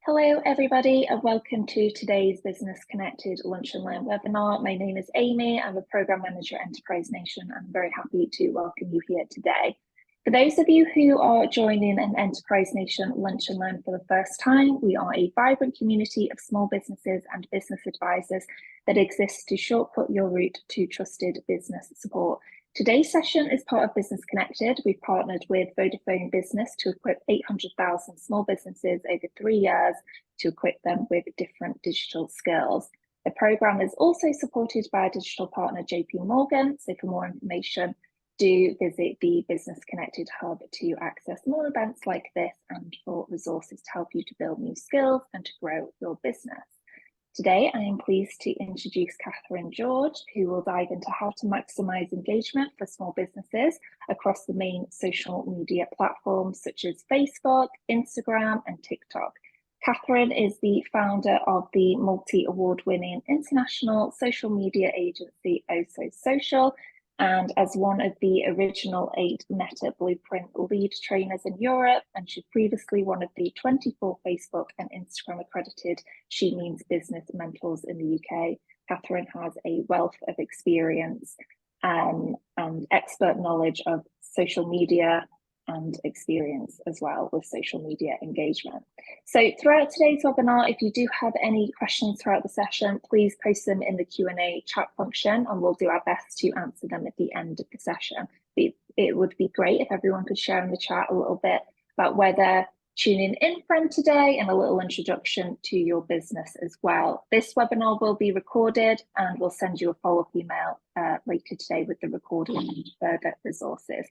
Hello, everybody, and welcome to today's Business Connected Lunch and Learn webinar. My name is Amy. I'm a Programme Manager at Enterprise Nation. I'm very happy to welcome you here today. For those of you who are joining an Enterprise Nation Lunch and Learn for the first time, we are a vibrant community of small businesses and business advisors that exists to shortcut your route to trusted business support. Today's session is part of Business Connected. We've partnered with Vodafone Business to equip 800,000 small businesses over 3 years to equip them with different digital skills. The programme is also supported by our digital partner JP Morgan. So for more information, do visit the Business Connected Hub to access more events like this and for resources to help you to build new skills and to grow your business. Today, I am pleased to introduce Catherine George, who will dive into how to maximise engagement for small businesses across the main social media platforms such as Facebook, Instagram, and TikTok. Catherine is the founder of the multi-award-winning international social media agency Oso Social, and as one of the original 8 Meta Blueprint lead trainers in Europe, and she's previously one of the 24 Facebook and Instagram accredited She Means Business mentors in the UK. Catherine has a wealth of experience and expert knowledge of social media and experience as well with social media engagement. So throughout today's webinar, if you do have any questions throughout the session, please post them in the Q&A chat function and we'll do our best to answer them at the end of the session. It would be great if everyone could share in the chat a little bit about where they're tuning in from today and a little introduction to your business as well. This webinar will be recorded and we'll send you a follow-up email later today with the recording and further resources.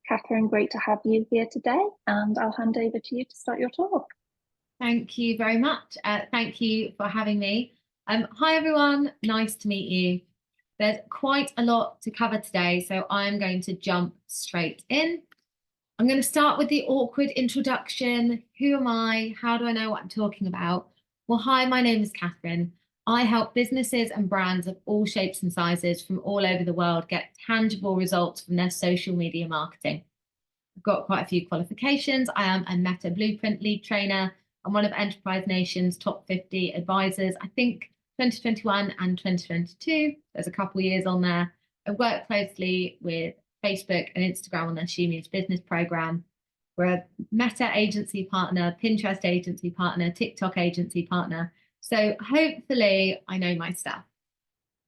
Catherine, great to have you here today, and I'll hand over to you to start your talk. Thank you very much. Thank you for having me. Hi, everyone. Nice to meet you. There's quite a lot to cover today, so I'm going to jump straight in. I'm going to start with the awkward introduction. Who am I? How do I know what I'm talking about? Well, hi, my name is Catherine. I help businesses and brands of all shapes and sizes from all over the world get tangible results from their social media marketing. I've got quite a few qualifications. I am a Meta Blueprint lead trainer. I'm one of Enterprise Nation's top 50 advisors, I think 2021 and 2022. There's a couple of years on there. I work closely with Facebook and Instagram on their She Means Business program. We're a Meta agency partner, Pinterest agency partner, TikTok agency partner. So hopefully I know my stuff.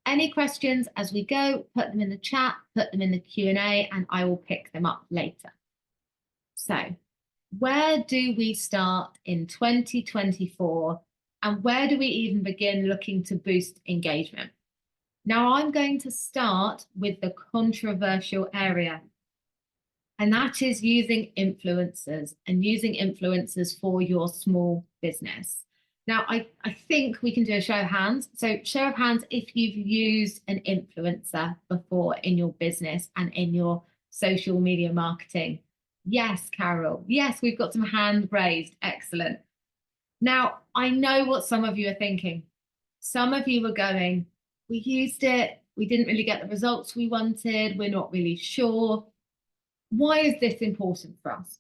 Any questions as we go, put them in the chat, put them in the Q&A, and I will pick them up later. So where do we start in 2024 and where do we even begin looking to boost engagement? Now I'm going to start with the controversial area, and that is using influencers and using influencers for your small business. Now, I think we can do a show of hands. So show of hands if you've used an influencer before in your business and in your social media marketing. Yes, Carol. Yes, we've got some hands raised. Excellent. Now, I know what some of you are thinking. Some of you were going, we used it. We didn't really get the results we wanted. We're not really sure. Why is this important for us?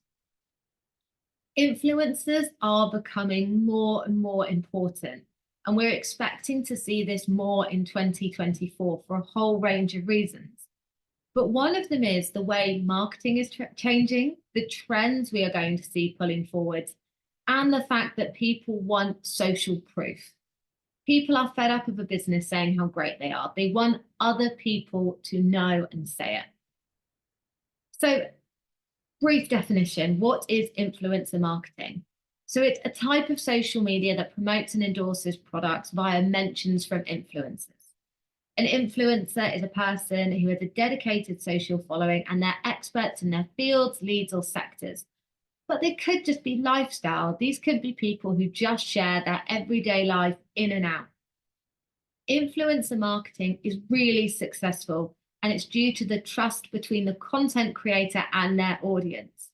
Influencers are becoming more and more important, and we're expecting to see this more in 2024 for a whole range of reasons. But one of them is the way marketing is changing, the trends we are going to see pulling forward, and the fact that people want social proof. People are fed up of a business saying how great they are. They want other people to know and say it. So, brief definition, what is influencer marketing? So it's a type of social media that promotes and endorses products via mentions from influencers. An influencer is a person who has a dedicated social following and they're experts in their fields, leads, or sectors. But they could just be lifestyle. These could be people who just share their everyday life in and out. Influencer marketing is really successful, and it's due to the trust between the content creator and their audience.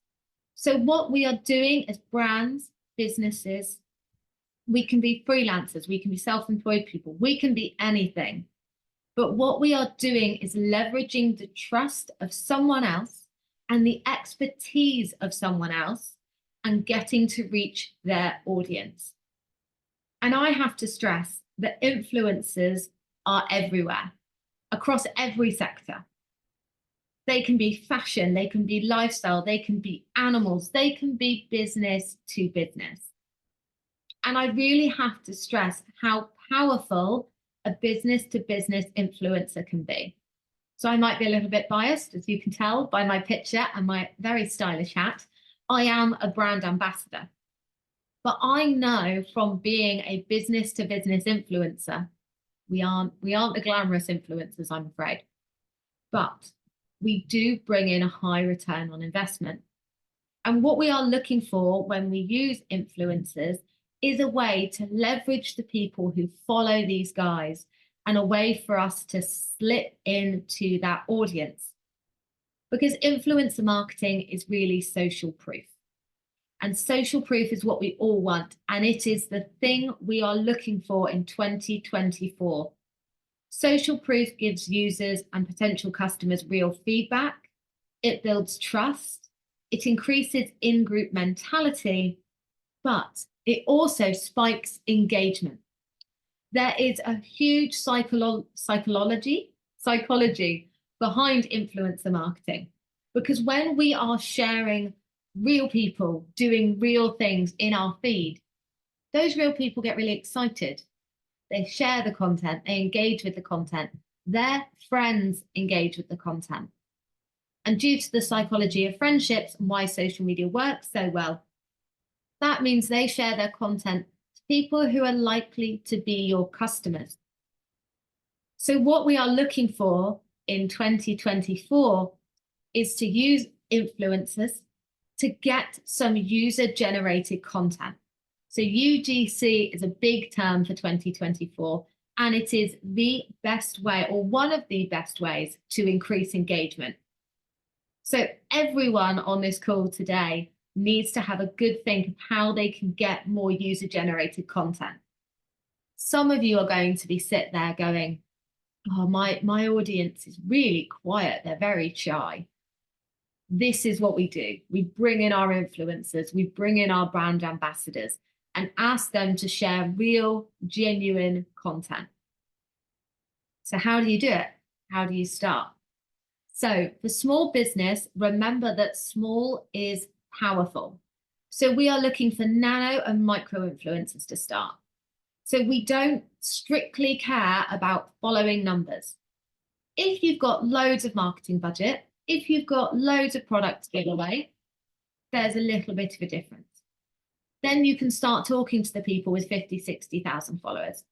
So what we are doing as brands, businesses, we can be freelancers, we can be self-employed people, we can be anything. But what we are doing is leveraging the trust of someone else and the expertise of someone else and getting to reach their audience. And I have to stress that influencers are everywhere, across every sector. They can be fashion, they can be lifestyle, they can be animals, they can be business to business. And I really have to stress how powerful a business to business influencer can be. So I might be a little bit biased, as you can tell by my picture and my very stylish hat. I am a brand ambassador. But I know from being a business to business influencer, we aren't the glamorous influencers, I'm afraid. But we do bring in a high return on investment. And what we are looking for when we use influencers is a way to leverage the people who follow these guys and a way for us to slip into that audience. Because influencer marketing is really social proof. And social proof is what we all want. And it is the thing we are looking for in 2024. Social proof gives users and potential customers real feedback. It builds trust. It increases in-group mentality, but it also spikes engagement. There is a huge psychology behind influencer marketing, because when we are sharing real people doing real things in our feed, those real people get really excited. They share the content, they engage with the content, their friends engage with the content. And due to the psychology of friendships and why social media works so well, that means they share their content to people who are likely to be your customers. So what we are looking for in 2024 is to use influencers to get some user-generated content. So UGC is a big term for 2024, and it is the best way, or one of the best ways, to increase engagement. So everyone on this call today needs to have a good think of how they can get more user-generated content. Some of you are going to be sit there going, oh, my audience is really quiet. They're very shy. This is what we do. We bring in our influencers, we bring in our brand ambassadors and ask them to share real, genuine content. So how do you do it? How do you start? So for small business, remember that small is powerful. So we are looking for nano and micro influencers to start. So we don't strictly care about following numbers. If you've got loads of marketing budget, if you've got loads of product to give away, there's a little bit of a difference. Then you can start talking to the people with 50, 60,000 followers.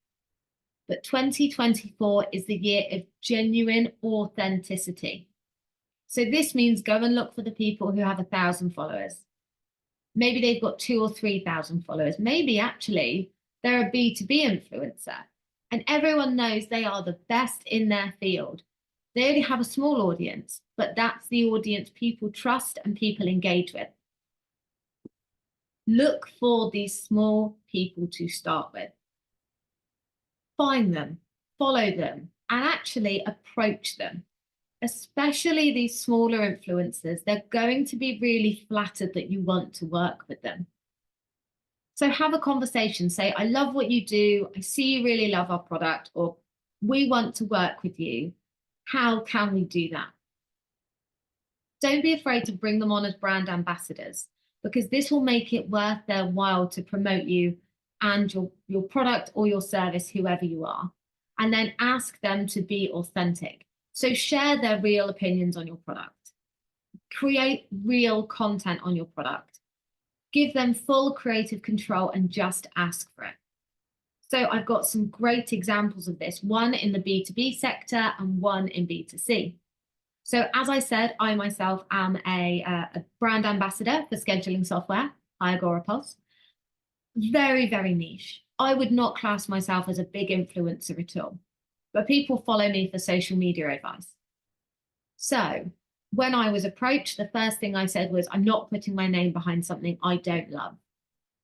But 2024 is the year of genuine authenticity. So this means go and look for the people who have 1,000 followers. Maybe they've got 2,000 or 3,000 followers. Maybe actually they're a B2B influencer and everyone knows they are the best in their field. They only have a small audience, but that's the audience people trust and people engage with. Look for these small people to start with. Find them, follow them, and actually approach them. Especially these smaller influencers, they're going to be really flattered that you want to work with them. So have a conversation, say, I love what you do, I see you really love our product, or we want to work with you. How can we do that? Don't be afraid to bring them on as brand ambassadors, because this will make it worth their while to promote you and your product or your service, whoever you are, and then ask them to be authentic. So share their real opinions on your product. Create real content on your product. Give them full creative control and just ask for it. So I've got some great examples of this, one in the B2B sector and one in B2C. So as I said, I myself am a brand ambassador for scheduling software, Agorapulse. Very, very niche. I would not class myself as a big influencer at all, but people follow me for social media advice. So when I was approached, the first thing I said was, I'm not putting my name behind something I don't love.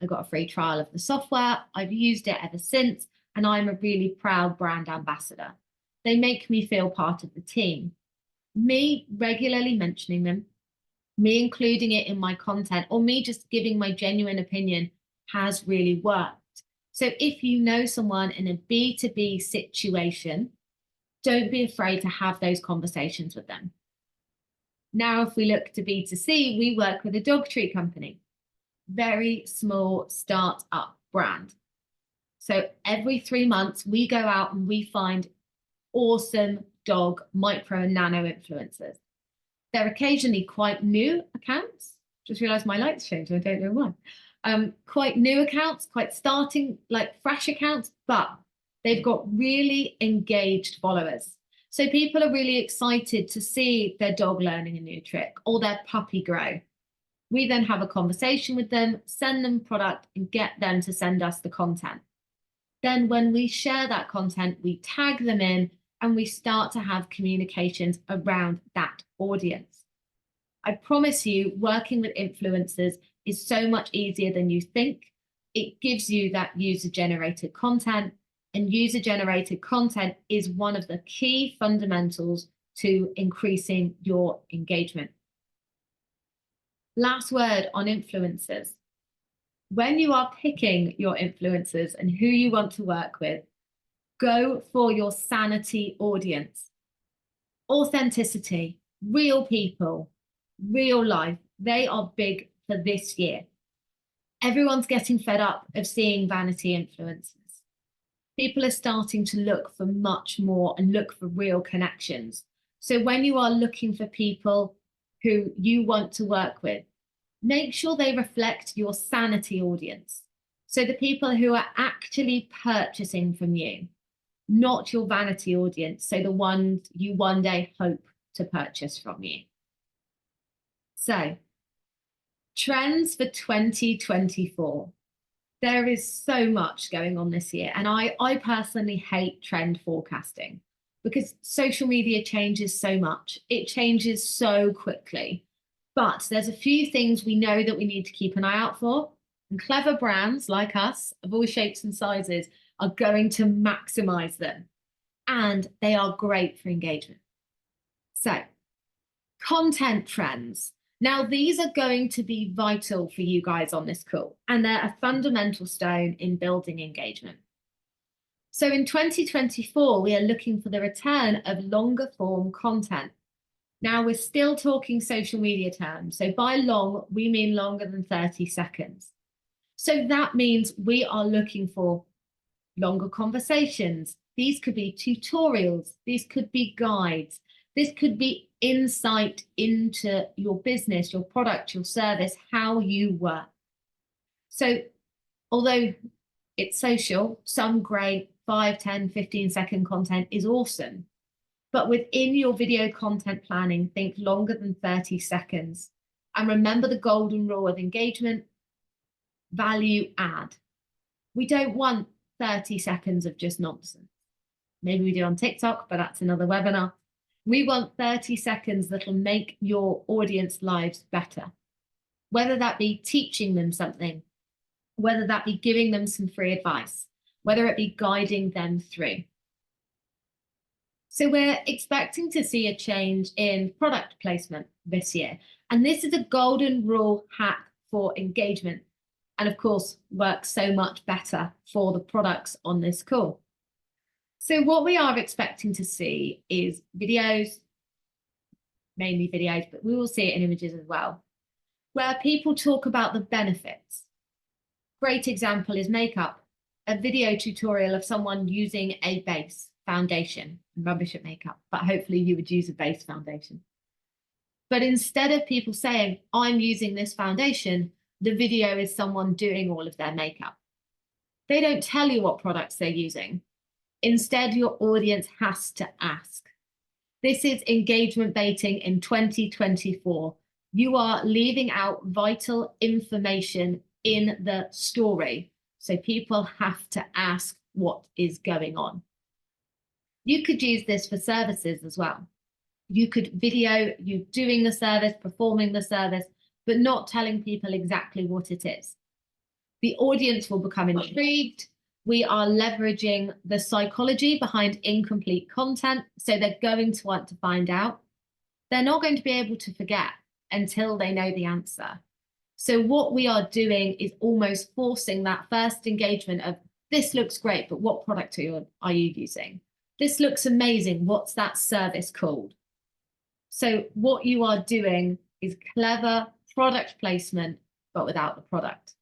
I got a free trial of the software. I've used it ever since, and I'm a really proud brand ambassador. They make me feel part of the team. Me regularly mentioning them, me including it in my content, or me just giving my genuine opinion has really worked. So if you know someone in a B2B situation, don't be afraid to have those conversations with them. Now, if we look to B2C, we work with a dog treat company, very small start-up brand. So every 3 months, we go out and we find awesome dog micro and nano influencers. They're occasionally quite new accounts. Just realized my lights changed. I don't know why. Quite new accounts, quite starting, like fresh accounts, but they've got really engaged followers. So people are really excited to see their dog learning a new trick or their puppy grow. We then have a conversation with them, send them product, and get them to send us the content. Then when we share that content, we tag them in and we start to have communications around that audience. I promise you, working with influencers is so much easier than you think. It gives you that user-generated content, and user-generated content is one of the key fundamentals to increasing your engagement. Last word on influencers. When you are picking your influencers and who you want to work with, go for your sanity audience. Authenticity, real people, real life, they are big for this year. Everyone's getting fed up of seeing vanity influencers. People are starting to look for much more and look for real connections. So when you are looking for people who you want to work with, make sure they reflect your sanity audience. So the people who are actually purchasing from you, not your vanity audience. So the ones you one day hope to purchase from you. So trends for 2024. There is so much going on this year. And I personally hate trend forecasting because social media changes so much. It changes so quickly. But there's a few things we know that we need to keep an eye out for. And clever brands like us of all shapes and sizes are going to maximize them. And they are great for engagement. So, content trends. Now, these are going to be vital for you guys on this call, and they're a fundamental stone in building engagement. So in 2024, we are looking for the return of longer form content. Now, we're still talking social media terms. So by long, we mean longer than 30 seconds. So that means we are looking for longer conversations. These could be tutorials. These could be guides. This could be insight into your business, your product, your service, how you work. So although it's social, some great 5, 10, 15-second content is awesome. But within your video content planning, think longer than 30 seconds. And remember the golden rule of engagement, value add. We don't want 30 seconds of just nonsense. Maybe we do on TikTok, but that's another webinar. We want 30 seconds that'll make your audience lives better. Whether that be teaching them something, whether that be giving them some free advice, whether it be guiding them through. So we're expecting to see a change in product placement this year. And this is a golden rule hack for engagement. And of course, works so much better for the products on this call. So what we are expecting to see is videos, mainly videos, but we will see it in images as well, where people talk about the benefits. Great example is makeup, a video tutorial of someone using a base foundation. I'm rubbish at makeup, but hopefully you would use a base foundation. But instead of people saying, I'm using this foundation, the video is someone doing all of their makeup. They don't tell you what products they're using. Instead, your audience has to ask. This is engagement baiting in 2024. You are leaving out vital information in the story. So people have to ask what is going on. You could use this for services as well. You could video you doing the service, performing the service, but not telling people exactly what it is. The audience will become intrigued. We are leveraging the psychology behind incomplete content, so they're going to want to find out. They're not going to be able to forget until they know the answer. So what we are doing is almost forcing that first engagement of, This looks great, but what product are you using? This looks amazing. What's that service called? So what you are doing is clever product placement, but without the product.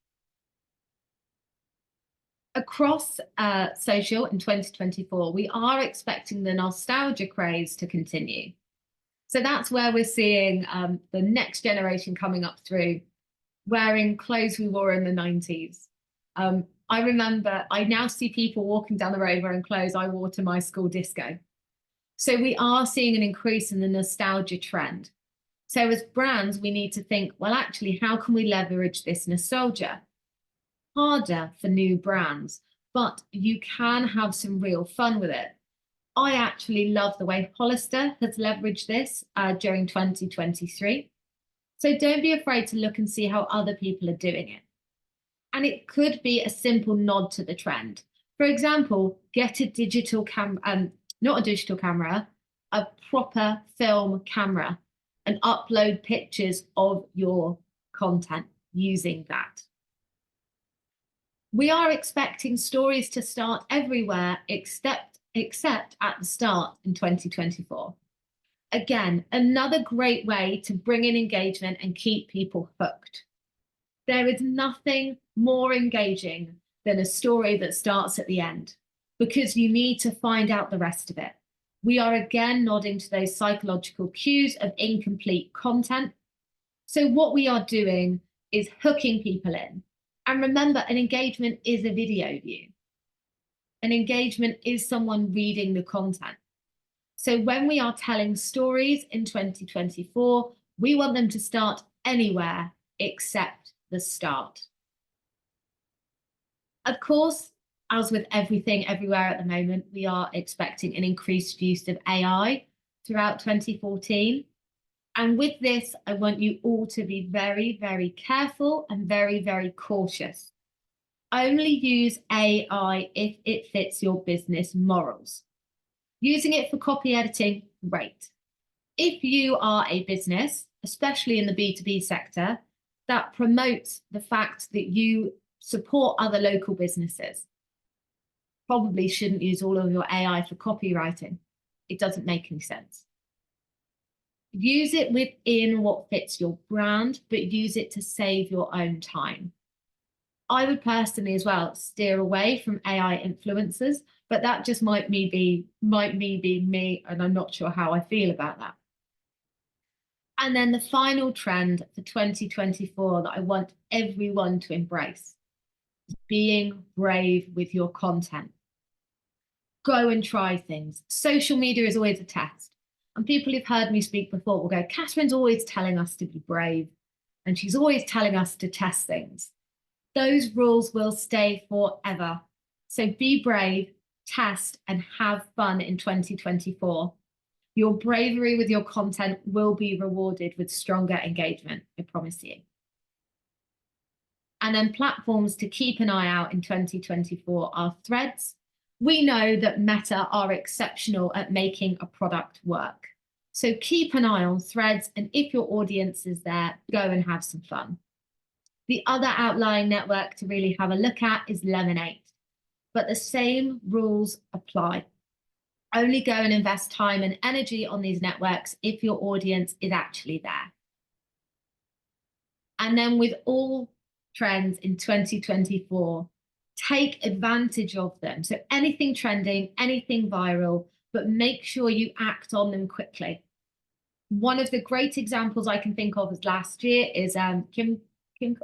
Across social in 2024, we are expecting the nostalgia craze to continue. So that's where we're seeing the next generation coming up through, wearing clothes we wore in the 90s. I remember, I now see people walking down the road wearing clothes I wore to my school disco. So we are seeing an increase in the nostalgia trend. So as brands, we need to think, well, actually, how can we leverage this nostalgia? Harder for new brands, but you can have some real fun with it. I actually love the way Hollister has leveraged this during 2023. So don't be afraid to look and see how other people are doing it. And it could be a simple nod to the trend. For example, get a digital camera, not a digital camera, a proper film camera, and upload pictures of your content using that. We are expecting stories to start everywhere except at the start in 2024. Again, another great way to bring in engagement and keep people hooked. There is nothing more engaging than a story that starts at the end, because you need to find out the rest of it. We are again nodding to those psychological cues of incomplete content. So what we are doing is hooking people in. And remember, an engagement is a video view. An engagement is someone reading the content. So when we are telling stories in 2024, we want them to start anywhere except the start. Of course, as with everything everywhere at the moment, we are expecting an increased use of AI throughout 2014. And with this, I want you all to be very, very careful and very, very cautious. Only use AI if it fits your business morals. Using it for copy editing, great. If you are a business, especially in the B2B sector, that promotes the fact that you support other local businesses, probably shouldn't use all of your AI for copywriting. It doesn't make any sense. Use it within what fits your brand, but use it to save your own time. I would personally as well steer away from AI influencers, but that just might be me, and I'm not sure how I feel about that. And then the final trend for 2024 that I want everyone to embrace is being brave with your content. Go and try things. Social media is always a test. And people who've heard me speak before will go, Catherine's always telling us to be brave, and she's always telling us to test things. Those rules will stay forever. So be brave, test, and have fun in 2024. Your bravery with your content will be rewarded with stronger engagement, I promise you. And then platforms to keep an eye out in 2024 are Threads. We know that Meta are exceptional at making a product work. So keep an eye on Threads, and if your audience is there, go and have some fun. The other outlying network to really have a look at is Lemonade, but the same rules apply. Only go and invest time and energy on these networks if your audience is actually there. And then with all trends in 2024, take advantage of them. So anything trending, anything viral, but make sure you act on them quickly. One of the great examples I can think of is last year is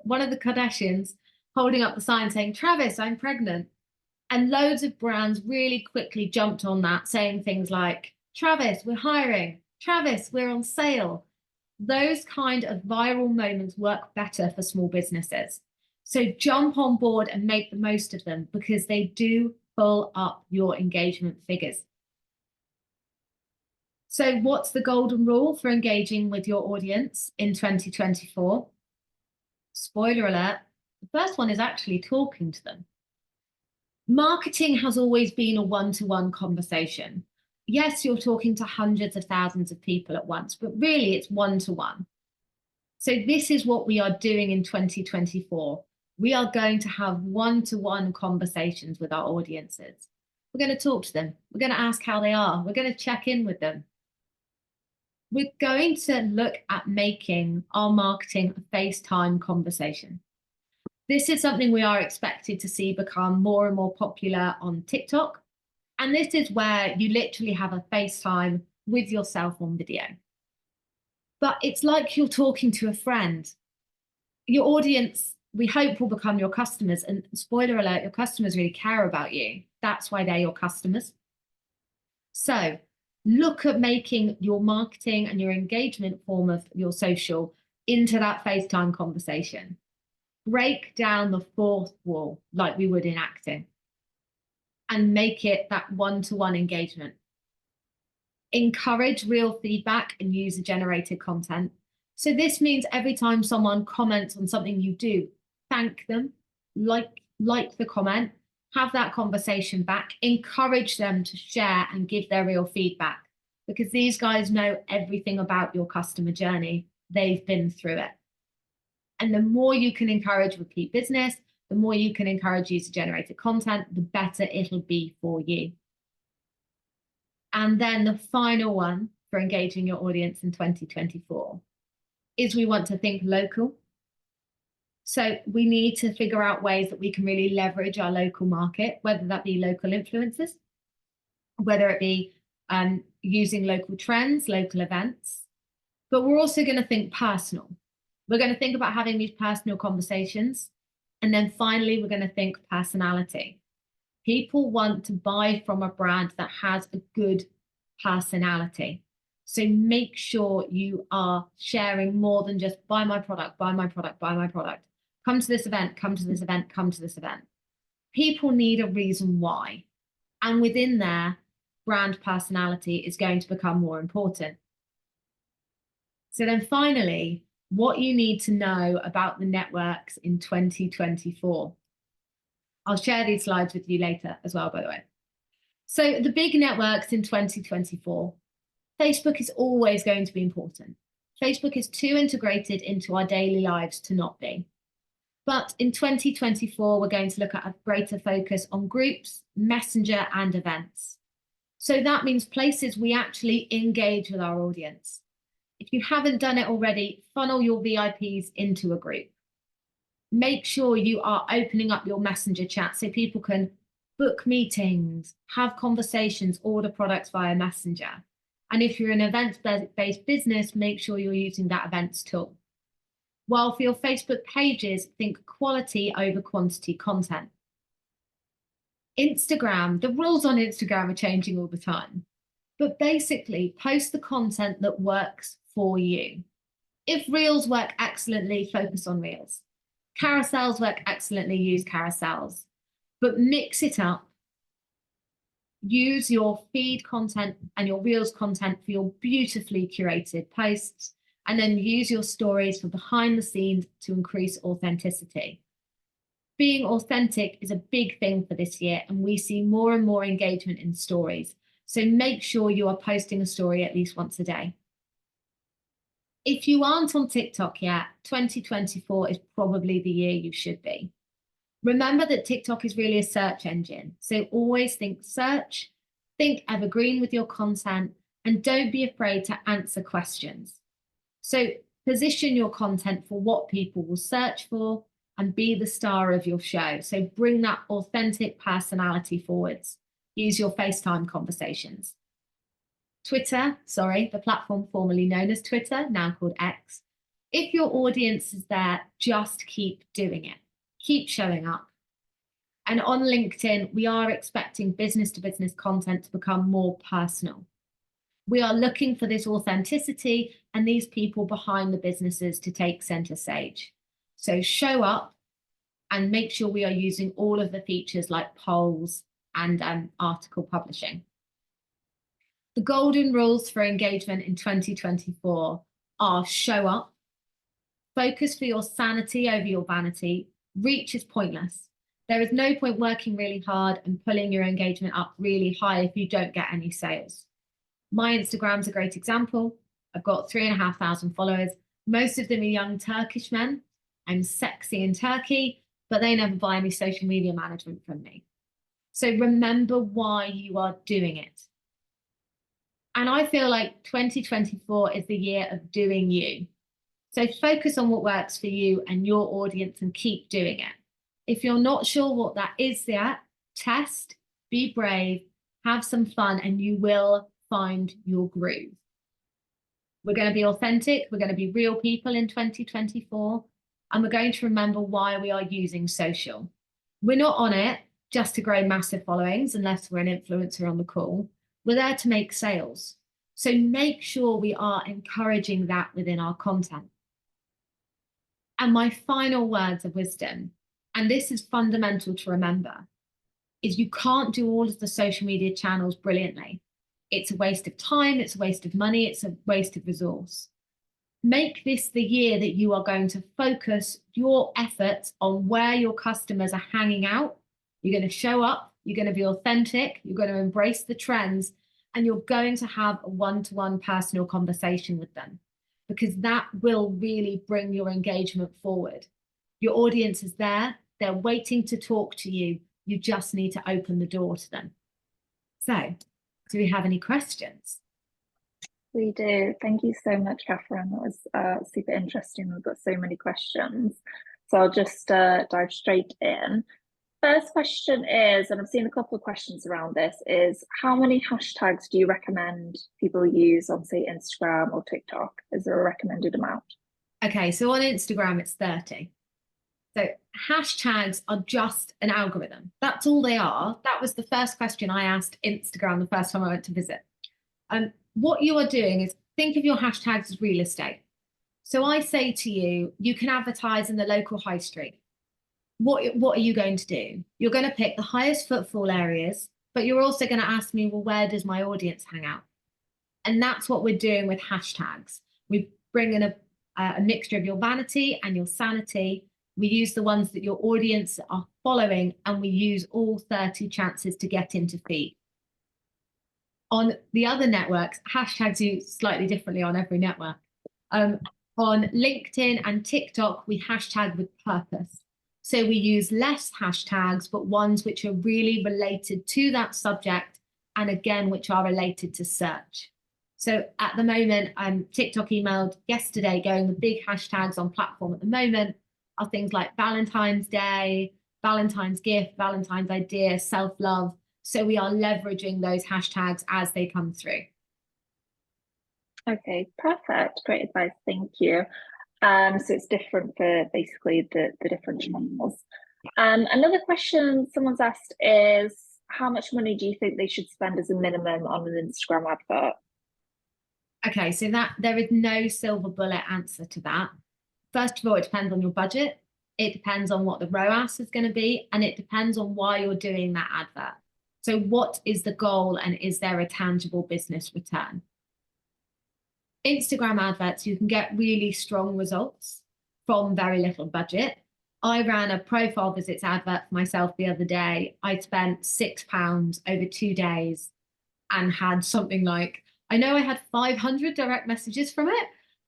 one of the Kardashians holding up the sign saying, Travis, I'm pregnant. And loads of brands really quickly jumped on that, saying things like, Travis, we're hiring. Travis, we're on sale. Those kind of viral moments work better for small businesses. So jump on board and make the most of them, because they do pull up your engagement figures. So what's the golden rule for engaging with your audience in 2024? Spoiler alert, the first one is actually talking to them. Marketing has always been a one-to-one conversation. Yes, you're talking to hundreds of thousands of people at once, but really it's one-to-one. So this is what we are doing in 2024. We are going to have one-to-one conversations with our audiences. We're going to talk to them. We're going to ask how they are. We're going to check in with them. We're going to look at making our marketing a FaceTime conversation. This is something we are expected to see become more and more popular on TikTok. And this is where you literally have a FaceTime with yourself on video. But it's like you're talking to a friend. Your audience, we hope, will become your customers. And spoiler alert, your customers really care about you. That's why they're your customers. So look at making your marketing and your engagement form of your social into that FaceTime conversation. Break down the fourth wall like we would in acting and make it that one-to-one engagement. Encourage real feedback and user-generated content. So this means every time someone comments on something you do, thank them, like the comment, have that conversation back, encourage them to share and give their real feedback, because these guys know everything about your customer journey. They've been through it. And the more you can encourage repeat business, the more you can encourage user-generated content, the better it'll be for you. And then the final one for engaging your audience in 2024 is we want to think local. So we need to figure out ways that we can really leverage our local market, whether that be local influencers, whether it be using local trends, local events. But we're also going to think personal. We're going to think about having these personal conversations. And then finally, we're going to think personality. People want to buy from a brand that has a good personality. So make sure you are sharing more than just buy my product, buy my product, buy my product. Come to this event, come to this event, come to this event. People need a reason why. And within there, brand personality is going to become more important. So then finally, what you need to know about the networks in 2024. I'll share these slides with you later as well, by the way. So the big networks in 2024, Facebook is always going to be important. Facebook is too integrated into our daily lives to not be. But in 2024, we're going to look at a greater focus on groups, messenger, and events. So that means places we actually engage with our audience. If you haven't done it already, funnel your VIPs into a group. Make sure you are opening up your messenger chat so people can book meetings, have conversations, order products via messenger. And if you're an event-based business, make sure you're using that events tool. While for your Facebook pages, think quality over quantity content. Instagram, the rules on Instagram are changing all the time. But basically, post the content that works for you. If Reels work excellently, focus on Reels. Carousels work excellently, use carousels. But mix it up. Use your feed content and your Reels content for your beautifully curated posts, and then use your stories for behind the scenes to increase authenticity. Being authentic is a big thing for this year, and we see more and more engagement in stories. So make sure you are posting a story at least once a day. If you aren't on TikTok yet, 2024 is probably the year you should be. Remember that TikTok is really a search engine. So always think search, think evergreen with your content, and don't be afraid to answer questions. So position your content for what people will search for and be the star of your show. So bring that authentic personality forwards. Use your FaceTime conversations. Twitter, the platform formerly known as Twitter, now called X. If your audience is there, just keep doing it. Keep showing up. And on LinkedIn, we are expecting business-to-business content to become more personal. We are looking for this authenticity and these people behind the businesses to take center stage. So show up and make sure we are using all of the features like polls and article publishing. The golden rules for engagement in 2024 are show up, focus for your sanity over your vanity, reach is pointless. There is no point working really hard and pulling your engagement up really high if you don't get any sales. My Instagram's a great example. I've got 3,500 followers. Most of them are young Turkish men. I'm sexy in Turkey. but they never buy any social media management from me. So remember why you are doing it. And I feel like 2024 is the year of doing you. So focus on what works for you and your audience and keep doing it. If you're not sure what that is yet, test, be brave, have some fun, and you will find your groove. We're going to be authentic. We're going to be real people in 2024. And we're going to remember why we are using social. We're not on it just to grow massive followings, unless we're an influencer on the call. We're there to make sales. So make sure we are encouraging that within our content. And my final words of wisdom, and this is fundamental to remember, is you can't do all of the social media channels brilliantly. It's a waste of time, it's a waste of money, it's a waste of resource. Make this the year that you are going to focus your efforts on where your customers are hanging out. You're going to show up, you're going to be authentic, you're going to embrace the trends, and you're going to have a one-to-one personal conversation with them, because that will really bring your engagement forward. Your audience is there, they're waiting to talk to you. You just need to open the door to them. So, do we have any questions? We do. Thank you so much, Catherine. That was super interesting. We've got so many questions. So I'll just dive straight in. First question is, and I've seen a couple of questions around this, is how many hashtags do you recommend people use on, say, Instagram or TikTok? Is there a recommended amount? Okay, so on Instagram, it's 30. So hashtags are just an algorithm. That's all they are. That was the first question I asked Instagram the first time I went to visit. What you are doing is think of your hashtags as real estate. So I say to you, you can advertise in the local high street. What are you going to do? You're going to pick the highest footfall areas, but you're also going to ask me, well, where does my audience hang out? And that's what we're doing with hashtags. We bring in a mixture of your vanity and your sanity. We use the ones that your audience are following, and we use all 30 chances to get into feed. On the other networks, hashtags use slightly differently on every network. On LinkedIn and TikTok, we hashtag with purpose. So we use less hashtags, but ones which are really related to that subject, and again, which are related to search. So at the moment, TikTok emailed yesterday going the big hashtags on platform at the moment are things like Valentine's Day, Valentine's gift, Valentine's idea, self-love. So we are leveraging those hashtags as they come through. Okay, perfect. Great advice. Thank you. So it's different for basically the different channels. Another question someone's asked is, how much money do you think they should spend as a minimum on an Instagram advert? Okay, so that there is no silver bullet answer to that. First of all, it depends on your budget. It depends on what the ROAS is going to be, and it depends on why you're doing that advert. So what is the goal, and is there a tangible business return? Instagram adverts, you can get really strong results from very little budget. I ran a profile visits advert for myself the other day. I spent £6 over 2 days and had something like, I know I had 500 direct messages from it.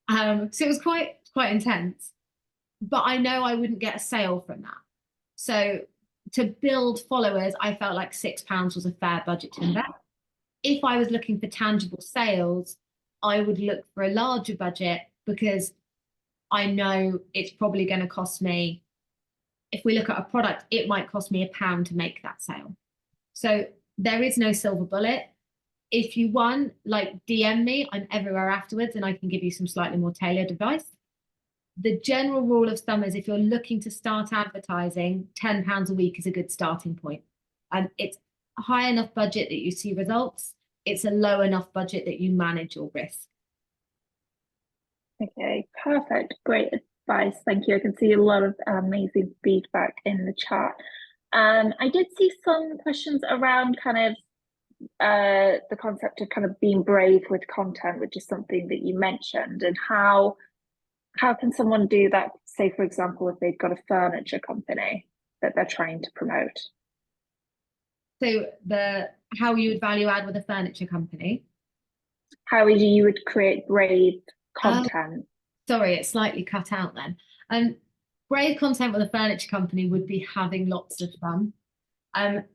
So it was quite intense, but I know I wouldn't get a sale from that. So to build followers, I felt like £6 was a fair budget to invest. If I was looking for tangible sales, I would look for a larger budget, because I know it's probably going to cost me, if we look at a product, it might cost me £1 to make that sale. So there is no silver bullet. If you want, like, DM me, I'm everywhere afterwards, and I can give you some slightly more tailored advice. The general rule of thumb is, if you're looking to start advertising, £10 a week is a good starting point. And it's a high enough budget that you see results. It's a low enough budget that you manage your risk. Okay, perfect. Great advice. Thank you. I can see a lot of amazing feedback in the chat. I did see some questions around kind of the concept of kind of being brave with content, which is something that you mentioned, and how can someone do that, say, for example, if they've got a furniture company that they're trying to promote? So how you would value add with a furniture company? How you would create brave content? Sorry, it's slightly cut out then. brave content with a furniture company would be having lots of fun.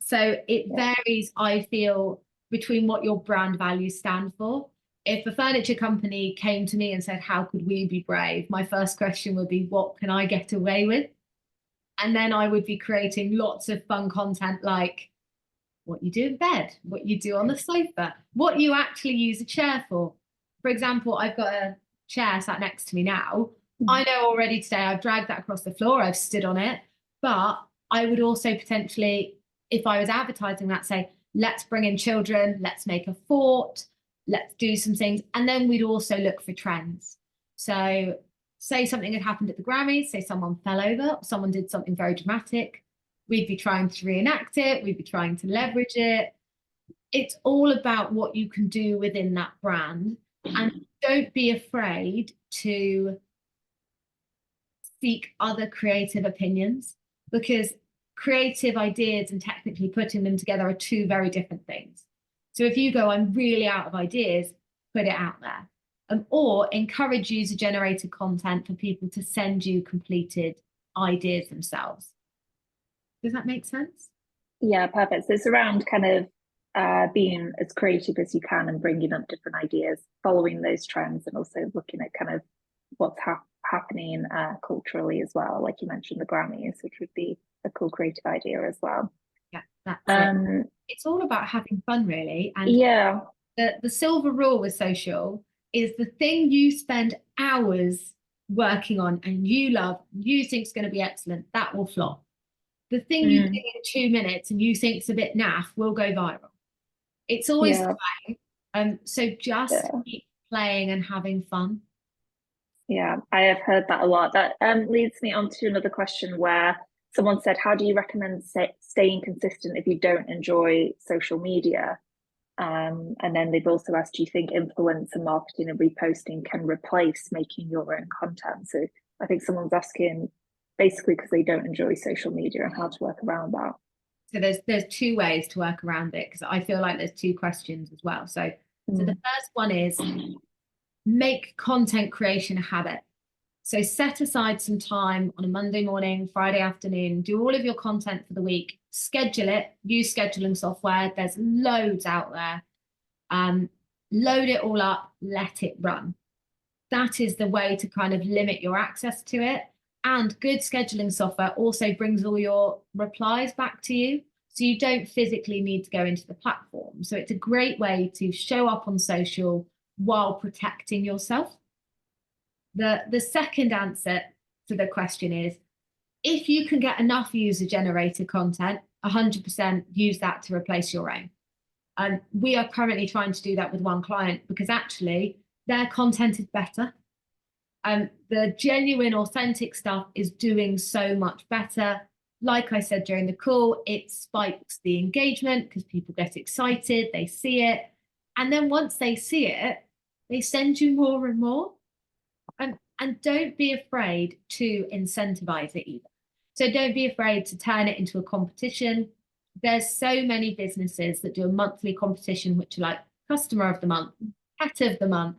So it varies, I feel, between what your brand values stand for. If a furniture company came to me and said, how could we be brave? My first question would be, what can I get away with? And then I would be creating lots of fun content like what you do in bed, what you do on the sofa, what you actually use a chair for. For example, I've got a chair sat next to me now. I know already today I've dragged that across the floor, I've stood on it, but I would also potentially, if I was advertising that, say, let's bring in children, let's make a fort, let's do some things. And then we'd also look for trends. So say something had happened at the Grammys, say someone fell over, someone did something very dramatic, we'd be trying to reenact it, we'd be trying to leverage it. It's all about what you can do within that brand. And don't be afraid to seek other creative opinions, because creative ideas and technically putting them together are two very different things. So if you go, I'm really out of ideas, put it out there. Or encourage user-generated content for people to send you completed ideas themselves. Does that make sense? Yeah, perfect. So it's around kind of being as creative as you can and bringing up different ideas, following those trends, and also looking at kind of what's happening culturally as well. Like you mentioned, the Grammys, which would be a cool creative idea as well. Yeah, that's it. It's all about having fun, really. And yeah, the silver rule with social is the thing you spend hours working on and you love, you think is going to be excellent, that will flop. The thing you do in 2 minutes and you think it's a bit naff will go viral. It's always the way. So just keep playing and having fun. Yeah, I have heard that a lot. That leads me on to another question where someone said, how do you recommend staying consistent if you don't enjoy social media? And then they've also asked, do you think influencer marketing and reposting can replace making your own content? So I think someone's asking basically because they don't enjoy social media and how to work around that. So there's two ways to work around it, because I feel like there's two questions as well. So the first one is make content creation a habit. So set aside some time on a Monday morning, Friday afternoon, do all of your content for the week, schedule it, use scheduling software. There's loads out there. Load it all up, let it run. That is the way to kind of limit your access to it. And good scheduling software also brings all your replies back to you, so you don't physically need to go into the platform. So it's a great way to show up on social while protecting yourself. The second answer to the question is, if you can get enough user-generated content, 100% use that to replace your own. And we are currently trying to do that with one client, because actually their content is better. The genuine, authentic stuff is doing so much better. Like I said during the call, it spikes the engagement because people get excited, they see it. And then once they see it, they send you more and more. And don't be afraid to incentivize it either. So don't be afraid to turn it into a competition. There's so many businesses that do a monthly competition, which are like customer of the month, pet of the month,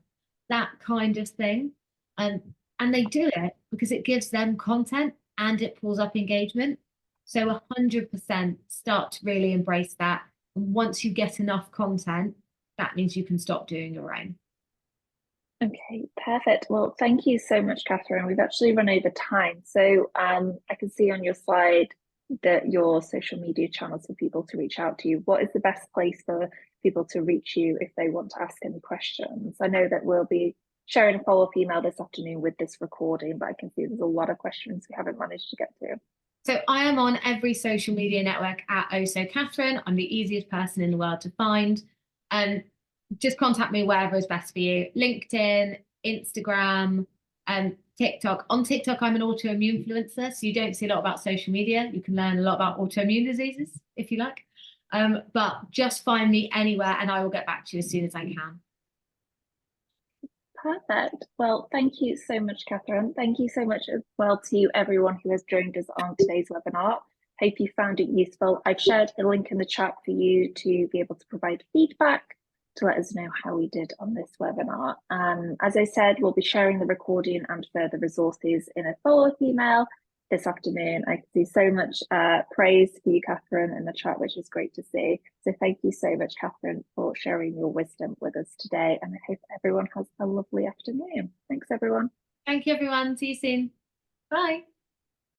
that kind of thing. And they do it because it gives them content and it pulls up engagement. So 100% start to really embrace that. And once you get enough content, that means you can stop doing your own. Okay, perfect. Well, thank you so much, Catherine. We've actually run over time. So I can see on your slide that your social media channels for people to reach out to you. What is the best place for people to reach you if they want to ask any questions? I know that we'll be sharing a follow-up email this afternoon with this recording, but I can see there's a lot of questions we haven't managed to get to. So I am on every social media network at OSO Catherine. I'm the easiest person in the world to find. And just contact me wherever is best for you. LinkedIn, Instagram, and TikTok. On TikTok, I'm an autoimmune influencer, so you don't see a lot about social media. You can learn a lot about autoimmune diseases if you like. But just find me anywhere and I will get back to you as soon as I can. Perfect. Well, thank you so much, Catherine. Thank you so much as well to everyone who has joined us on today's webinar. Hope you found it useful. I've shared a link in the chat for you to be able to provide feedback to let us know how we did on this webinar. As I said, we'll be sharing the recording and further resources in a follow-up email. this afternoon. I can see so much praise for you, Catherine, in the chat, which is great to see. So thank you so much, Catherine, for sharing your wisdom with us today. And I hope everyone has a lovely afternoon. Thanks, everyone. Thank you, everyone. See you soon. Bye.